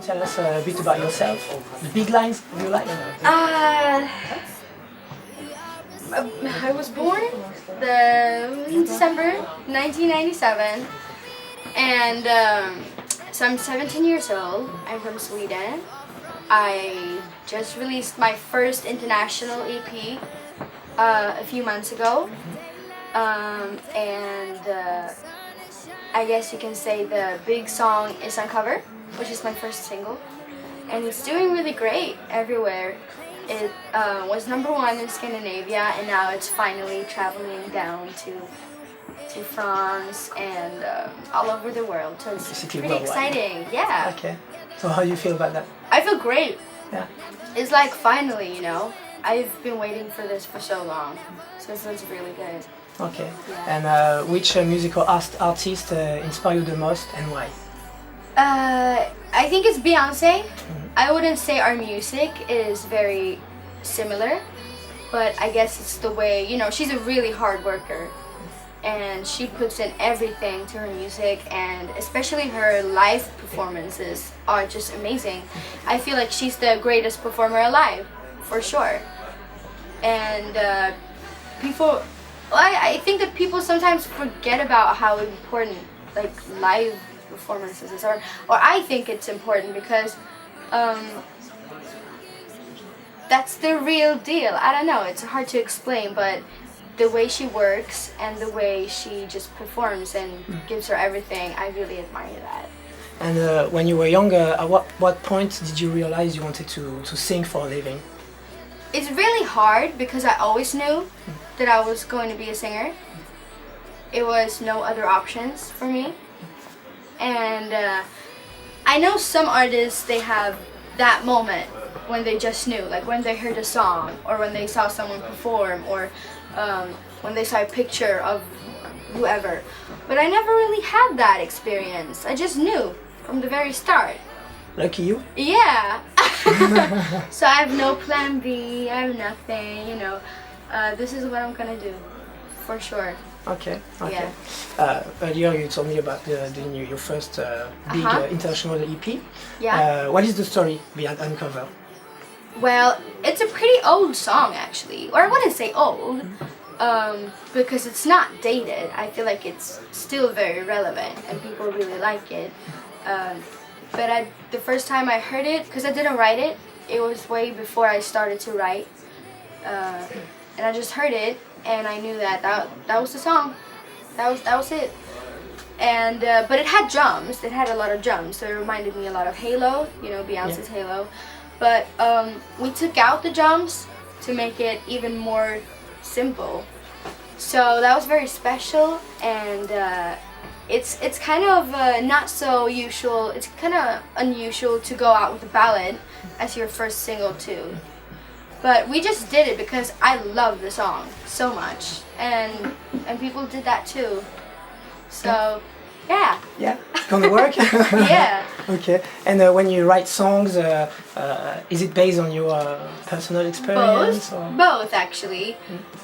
tell us a bit about yourself? The big lines you like? I was born in December 1997, and so I'm 17 years old. I'm from Sweden. I just released my first international EP a few months ago, and I guess you can say the big song is on cover, which is my first single, and it's doing really great everywhere. It was #1 in Scandinavia, and now it's finally traveling down to France and all over the world. So it's Basically pretty worldwide. exciting. Yeah. Okay. So how do you feel about that? I feel great. Yeah. It's like finally, I've been waiting for this for so long, so it feels really good. Okay. Yeah. And which musical artist inspire you the most and why? I think it's Beyonce. I wouldn't say our music is very similar, but I guess it's the way, she's a really hard worker, and she puts in everything to her music, and especially her live performances are just amazing. I feel like she's the greatest performer alive, for sure. And I think that people sometimes forget about how important like live performances is, or I think it's important because that's the real deal. I don't know, it's hard to explain, but the way she works and the way she just performs and gives her everything, I really admire that. And when you were younger, at what point did you realize you wanted to sing for a living? It's really hard because I always knew that I was going to be a singer. It was no other options for me. And I know some artists, they have that moment when they just knew, like when they heard a song, or when they saw someone perform, or when they saw a picture of whoever. But I never really had that experience. I just knew from the very start. Lucky you. Yeah. So I have no plan B, I have nothing, this is what I'm gonna do, for sure. Okay. Yeah. Earlier you told me about your first big international EP. Yeah. What is the story behind Uncover? Well, it's a pretty old song actually, or I wouldn't say old, because it's not dated. I feel like it's still very relevant and people really like it. But the first time I heard it, because I didn't write it, it was way before I started to write, and I just heard it and I knew that was the song. That was it. And but it had drums. It had a lot of drums, so it reminded me a lot of Halo, Beyonce's Halo. But we took out the drums to make it even more simple. So that was very special, and it's kind of not so usual. It's kind of unusual to go out with a ballad as your first single too. But we just did it because I love the song so much, and people did that too. So yeah. Yeah, it's gonna work. Yeah. Okay. And when you write songs, is it based on your personal experience? Both actually.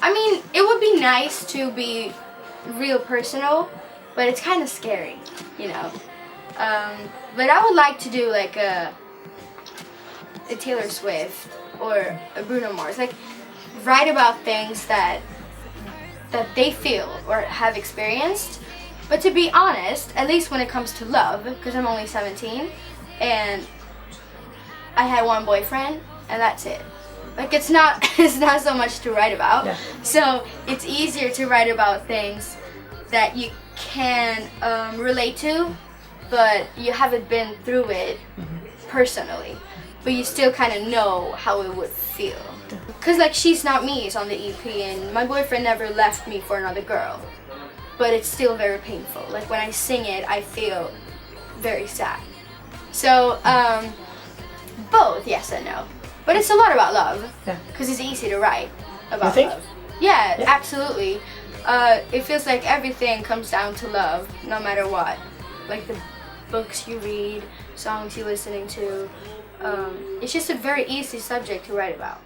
I mean, it would be nice to be real personal, but it's kind of scary, But I would like to do like a Taylor Swift or a Bruno Mars, like write about things that they feel or have experienced. But to be honest, at least when it comes to love, because I'm only 17, and I had one boyfriend, and that's it. Like it's not so much to write about. Yeah. So it's easier to write about things that you can relate to, but you haven't been through it personally. But you still kind of know how it would feel. Because like She's Not Me is on the EP, and my boyfriend never left me for another girl. But it's still very painful. Like when I sing it, I feel very sad. So both, yes and no. But it's a lot about love, because it's easy to write about love. Yeah, absolutely. It feels like everything comes down to love, no matter what. Like the books you read, songs you're listening to. It's just a very easy subject to write about.